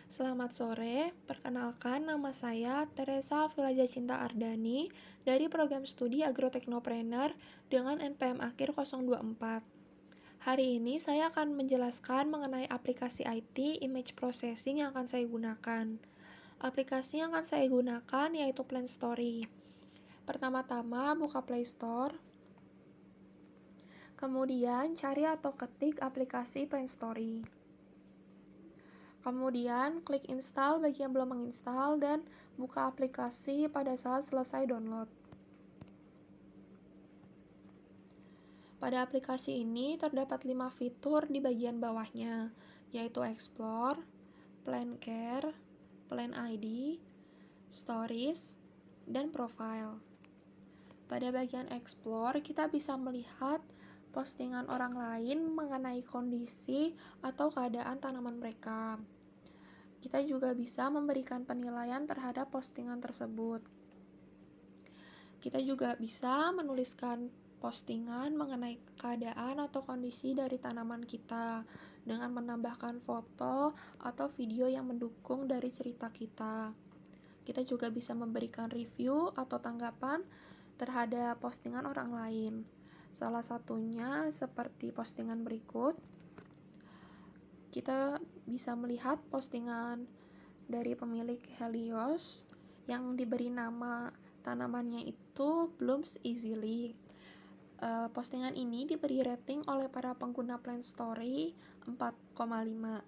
Selamat sore, perkenalkan nama saya Teresa Vilaja Cinta Ardani dari program studi Agroteknopreneur dengan NPM akhir 024. Hari ini saya akan menjelaskan mengenai aplikasi IT image processing yang akan saya gunakan. Aplikasi yang akan saya gunakan yaitu Planstory. Pertama-tama buka Play Store, kemudian cari atau ketik aplikasi Planstory. Kemudian klik install bagi yang belum menginstal dan buka aplikasi pada saat selesai download. Pada aplikasi ini terdapat 5 fitur di bagian bawahnya, yaitu Explore, Plan Care, Plan ID, Stories, dan Profile. Pada bagian Explore, kita bisa melihat postingan orang lain mengenai kondisi atau keadaan tanaman mereka. Kita juga bisa memberikan penilaian terhadap postingan tersebut. Kita juga bisa menuliskan postingan mengenai keadaan atau kondisi dari tanaman kita dengan menambahkan foto atau video yang mendukung dari cerita kita. Kita juga bisa memberikan review atau tanggapan terhadap postingan orang lain. Salah satunya seperti postingan berikut. Kita bisa melihat postingan dari pemilik Helios yang diberi nama tanamannya itu Blooms Easily. Postingan ini diberi rating oleh para pengguna Planstory 4,5.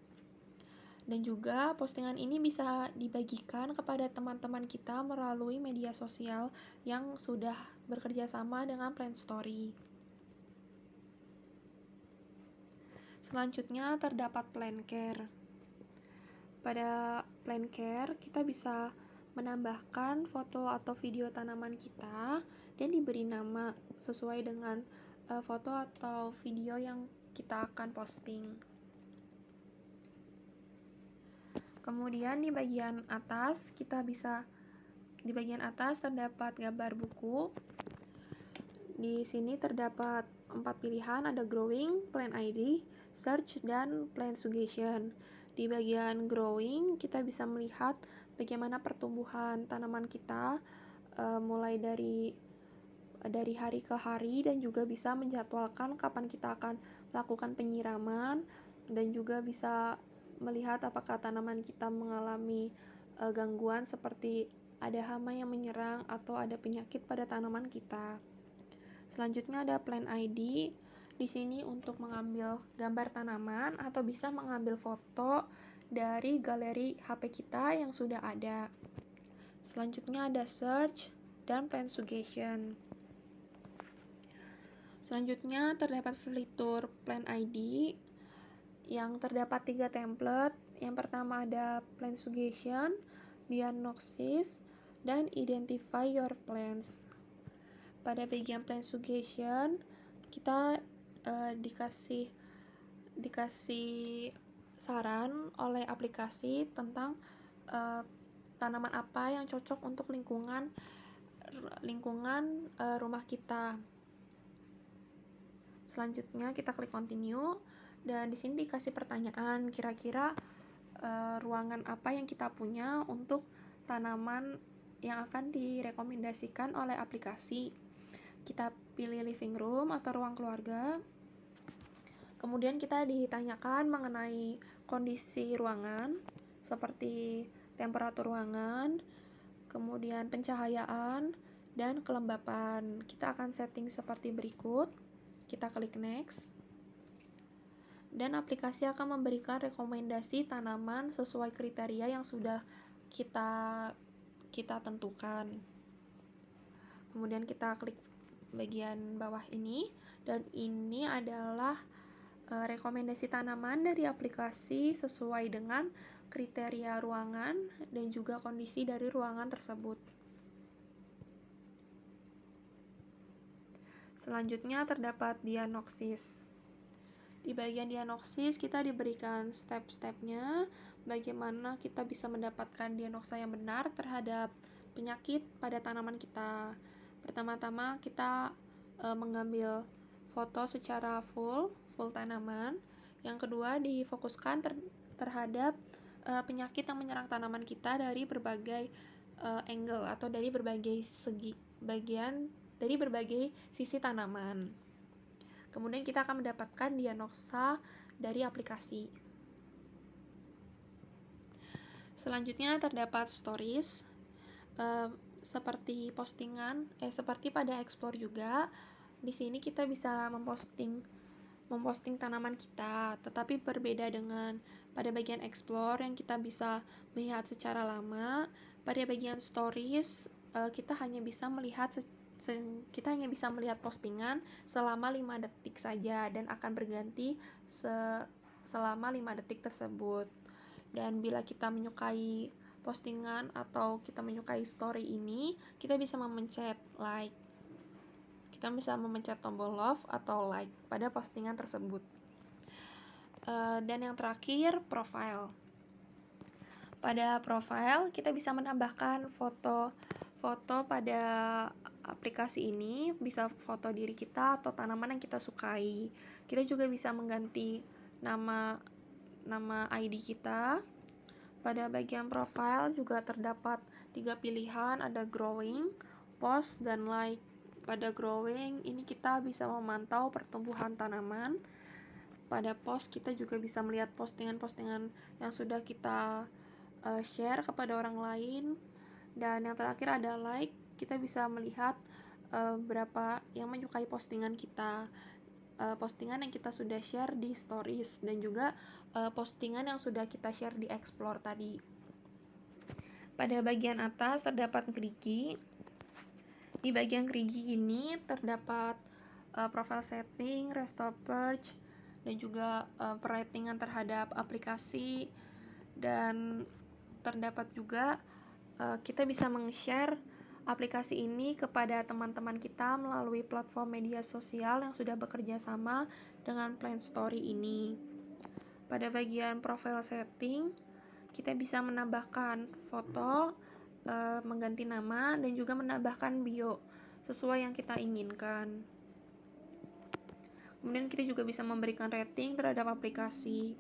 Dan juga postingan ini bisa dibagikan kepada teman-teman kita melalui media sosial yang sudah bekerja sama dengan Planstory. Selanjutnya terdapat Plan Care. Pada Plan Care kita bisa menambahkan foto atau video tanaman kita dan diberi nama sesuai dengan foto atau video yang kita akan posting. Kemudian di bagian atas terdapat gambar buku. Di sini terdapat 4 pilihan, ada Growing, Plan ID, Search, dan Plan Suggestion. Di bagian Growing, kita bisa melihat bagaimana pertumbuhan tanaman kita mulai dari hari ke hari, dan juga bisa menjadwalkan kapan kita akan melakukan penyiraman, dan juga bisa melihat apakah tanaman kita mengalami gangguan seperti ada hama yang menyerang atau ada penyakit pada tanaman kita. Selanjutnya ada Plan ID. Di sini untuk mengambil gambar tanaman atau bisa mengambil foto dari galeri HP kita yang sudah ada. Selanjutnya ada Search dan Plan Suggestion. Selanjutnya terdapat fitur Plan ID yang terdapat 3 template. Yang pertama ada Plan Suggestion, Diagnosis, dan Identify Your Plants. Pada bagian Plan Suggestion kita dikasih saran oleh aplikasi tentang tanaman apa yang cocok untuk lingkungan rumah kita. Selanjutnya kita klik continue, dan di sini dikasih pertanyaan, kira-kira ruangan apa yang kita punya untuk tanaman yang akan direkomendasikan oleh aplikasi. Kita pilih living room atau ruang keluarga. Kemudian kita ditanyakan mengenai kondisi ruangan seperti temperatur ruangan, kemudian pencahayaan, dan kelembapan. Kita akan setting seperti berikut. Kita klik next. Dan aplikasi akan memberikan rekomendasi tanaman sesuai kriteria yang sudah kita tentukan. Kemudian kita klik bagian bawah ini, dan ini adalah rekomendasi tanaman dari aplikasi sesuai dengan kriteria ruangan dan juga kondisi dari ruangan tersebut. Selanjutnya terdapat diagnosis. Di bagian diagnosis kita diberikan step-stepnya bagaimana kita bisa mendapatkan diagnosa yang benar terhadap penyakit pada tanaman kita. Pertama-tama kita mengambil foto secara full tanaman. Yang kedua difokuskan terhadap penyakit yang menyerang tanaman kita dari berbagai angle atau dari berbagai dari berbagai sisi tanaman. Kemudian kita akan mendapatkan diagnosa dari aplikasi. Selanjutnya terdapat stories, seperti seperti pada Explore juga. Di sini kita bisa memposting tanaman kita, tetapi berbeda dengan pada bagian Explore yang kita bisa melihat secara lama. Pada bagian Stories, kita hanya bisa melihat postingan selama 5 detik saja dan akan berganti selama 5 detik tersebut. Dan bila kita menyukai postingan atau kita menyukai story ini, kita bisa memencet like. Kita bisa memencet tombol love atau like pada postingan tersebut. Dan yang terakhir, profile. Pada profile, kita bisa menambahkan foto pada aplikasi ini, bisa foto diri kita atau tanaman yang kita sukai. Kita juga bisa mengganti nama ID kita. Pada bagian profile juga terdapat 3 pilihan, ada growing, post, dan like. Pada growing, ini kita bisa memantau pertumbuhan tanaman. Pada post, kita juga bisa melihat postingan-postingan yang sudah kita share kepada orang lain. Dan yang terakhir ada like, kita bisa melihat berapa yang menyukai postingan kita, postingan yang kita sudah share di stories, dan juga postingan yang sudah kita share di Explore tadi. Pada bagian atas terdapat gerigi. Di bagian gerigi ini terdapat profile setting, restore purge, dan juga peratingan terhadap aplikasi. Dan terdapat juga kita bisa meng-share aplikasi ini kepada teman-teman kita melalui platform media sosial yang sudah bekerja sama dengan Plant Story ini. Pada bagian profile setting, kita bisa menambahkan foto, mengganti nama, dan juga menambahkan bio sesuai yang kita inginkan. Kemudian kita juga bisa memberikan rating terhadap aplikasi.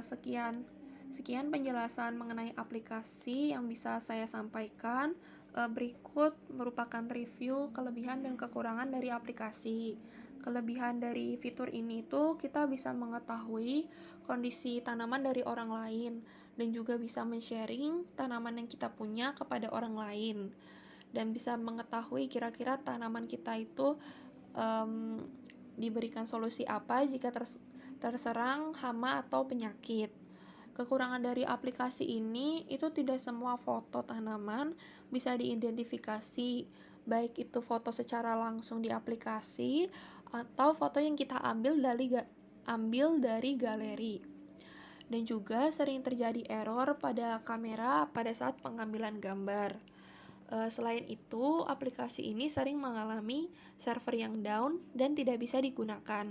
Sekian penjelasan mengenai aplikasi yang bisa saya sampaikan. Berikut merupakan review kelebihan dan kekurangan dari aplikasi. Kelebihan dari fitur ini itu kita bisa mengetahui kondisi tanaman dari orang lain dan juga bisa men-sharing tanaman yang kita punya kepada orang lain, dan bisa mengetahui kira-kira tanaman kita itu diberikan solusi apa jika terserang hama atau penyakit. Kekurangan dari aplikasi ini itu tidak semua foto tanaman bisa diidentifikasi, baik itu foto secara langsung di aplikasi atau foto yang kita ambil dari galeri. Dan juga sering terjadi error pada kamera pada saat pengambilan gambar. Selain itu, aplikasi ini sering mengalami server yang down dan tidak bisa digunakan.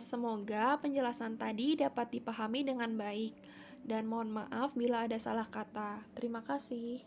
Semoga penjelasan tadi dapat dipahami dengan baik, dan mohon maaf bila ada salah kata. Terima kasih.